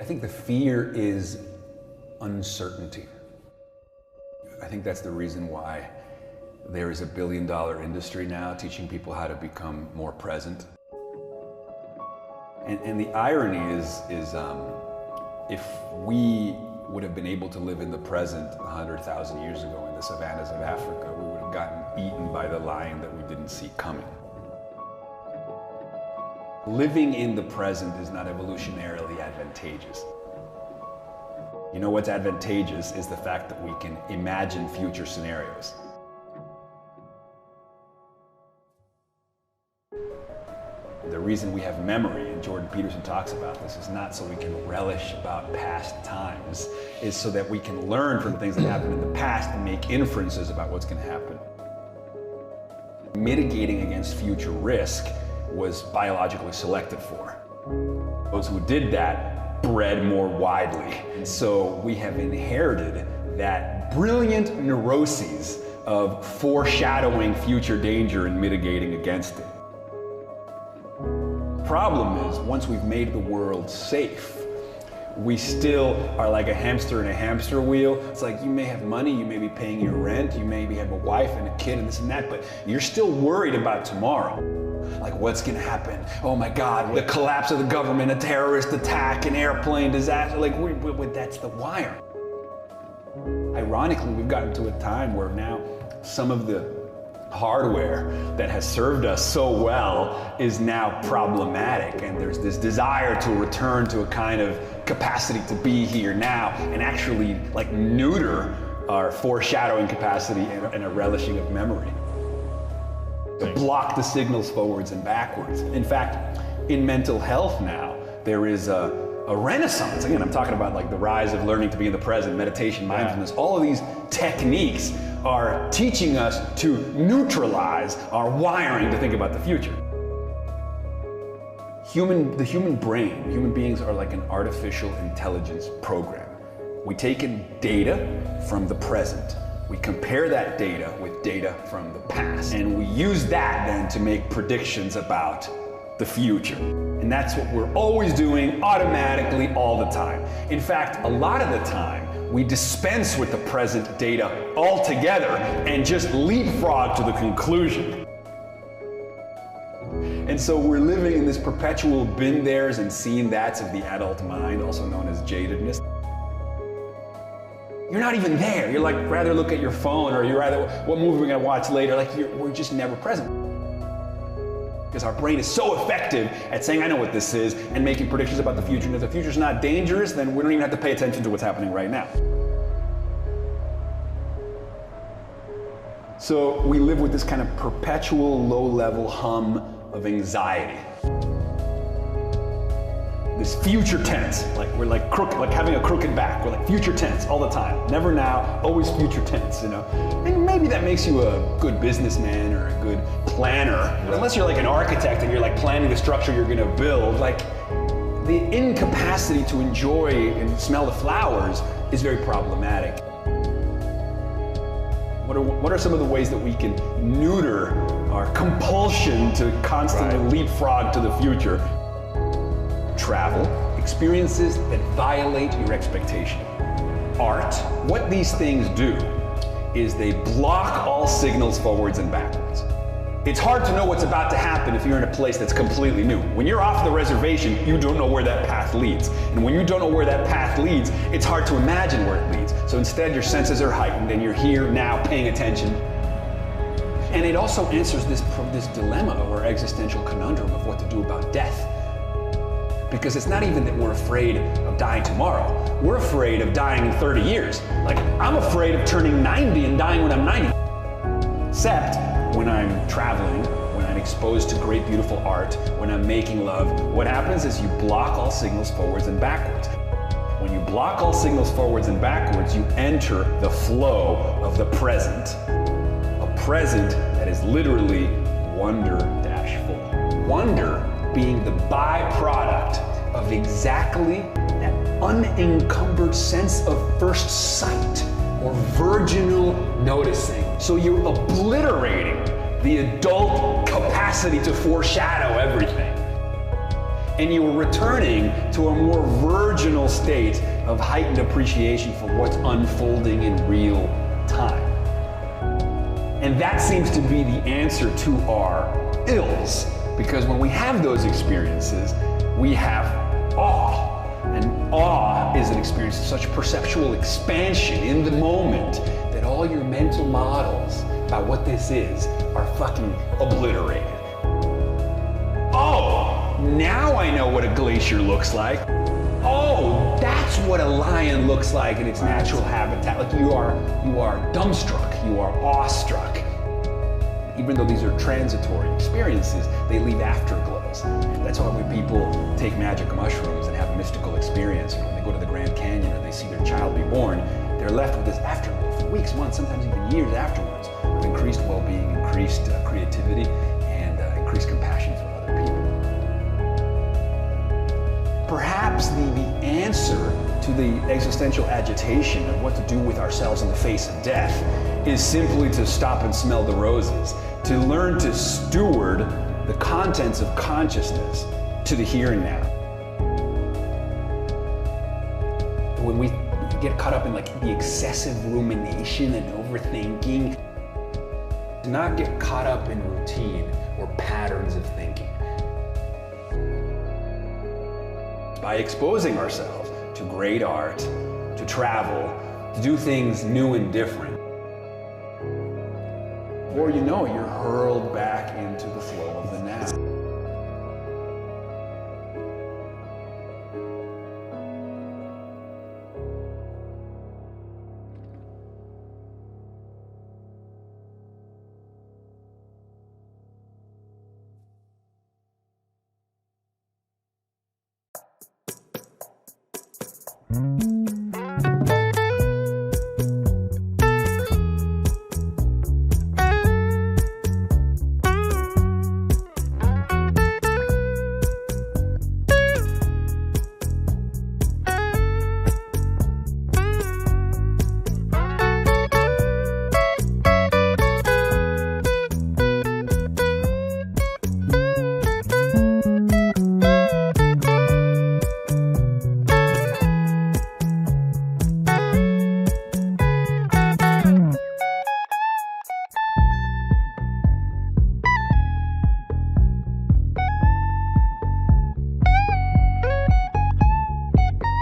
think the fear is uncertainty. I think that's the reason why there is a billion-dollar industry now teaching people how to become more present. And the irony is if we would have been able to live in the present 100,000 years ago in the savannas of Africa, we would have gotten eaten by the lion that we didn't see coming. Living in the present is not evolutionarily advantageous. You know what's advantageous is the fact that we can imagine future scenarios. The reason we have memory, and Jordan Peterson talks about this, is not so we can relish about past times, is so that we can learn from things that happened in the past and make inferences about what's going to happen. Mitigating against future risk was biologically selected for. Those who did that bred more widely. And so we have inherited that brilliant neuroses of foreshadowing future danger and mitigating against it. Problem is, once we've made the world safe, we still are like a hamster in a hamster wheel. It's like you may have money, you may be paying your rent, you maybe have a wife and a kid and this and that, but you're still worried about tomorrow. Like, what's gonna happen? Oh my God, the collapse of the government, a terrorist attack, an airplane disaster. Like, that's the wire. Ironically, we've gotten to a time where now some of the hardware that has served us so well is now problematic, and there's this desire to return to a kind of capacity to be here now and actually like neuter our foreshadowing capacity and a relishing of memory. To block the signals forwards and backwards. In fact, in mental health now, there is a renaissance. Again, I'm talking about like the rise of learning to be in the present, meditation, mindfulness. All of these techniques are teaching us to neutralize our wiring to think about the future. The human brain, human beings are like an artificial intelligence program. We take in data from the present. We compare that data with data from the past, and we use that then to make predictions about the future. And that's what we're always doing automatically all the time. In fact, a lot of the time, we dispense with the present data altogether and just leapfrog to the conclusion. And so we're living in this perpetual been there's and seen that's of the adult mind, also known as jadedness. You're not even there. You're like, rather look at your phone, or you're rather, what movie we're gonna watch later. Like, we're just never present. Because our brain is so effective at saying, I know what this is, and making predictions about the future. And if the future's not dangerous, then we don't even have to pay attention to what's happening right now. So we live with this kind of perpetual low-level hum of anxiety. This future tense, like we're like crooked, like having a crooked back. We're like future tense all the time. Never now, always future tense, you know? And maybe that makes you a good businessman or a good planner. But unless you're like an architect and you're like planning the structure you're gonna build, like the incapacity to enjoy and smell the flowers is very problematic. What are some of the ways that we can neuter our compulsion to constantly leapfrog to the future? Travel, experiences that violate your expectation. Art, what these things do is they block all signals forwards and backwards. It's hard to know what's about to happen if you're in a place that's completely new. When you're off the reservation, you don't know where that path leads. And when you don't know where that path leads, it's hard to imagine where it leads. So instead, your senses are heightened and you're here now paying attention. And it also answers this dilemma of our existential conundrum of what to do about death. Because it's not even that we're afraid of dying tomorrow. We're afraid of dying in 30 years. Like, I'm afraid of turning 90 and dying when I'm 90. Except when I'm traveling, when I'm exposed to great, beautiful art, when I'm making love, what happens is you block all signals forwards and backwards. When you block all signals forwards and backwards, you enter the flow of the present. A present that is literally wonder-full. Wonder being the byproduct of exactly that unencumbered sense of first sight or virginal noticing. So you're obliterating the adult capacity to foreshadow everything. and you are returning to a more virginal state of heightened appreciation for what's unfolding in real time. And that seems to be the answer to our ills, because when we have those experiences, we have awe. And awe is an experience of such perceptual expansion in the moment that all your mental models about what this is are fucking obliterated. Oh, now I know what a glacier looks like. Oh, that's what a lion looks like in its natural habitat. Like you are dumbstruck, you are awestruck. Even though these are transitory experiences, they leave afterglows. That's why when people take magic mushrooms and have a mystical experience, when they go to the Grand Canyon or they see their child be born, they're left with this afterglow for weeks, months, sometimes even years afterwards of increased well-being, increased creativity, and increased compassion for other people. Perhaps the answer to the existential agitation of what to do with ourselves in the face of death is simply to stop and smell the roses, to learn to steward the contents of consciousness to the here and now. When we get caught up in like the excessive rumination and overthinking, to not get caught up in routine or patterns of thinking. By exposing ourselves to great art, to travel, to do things new and different, or you know, you're hurled back into the flow of the now.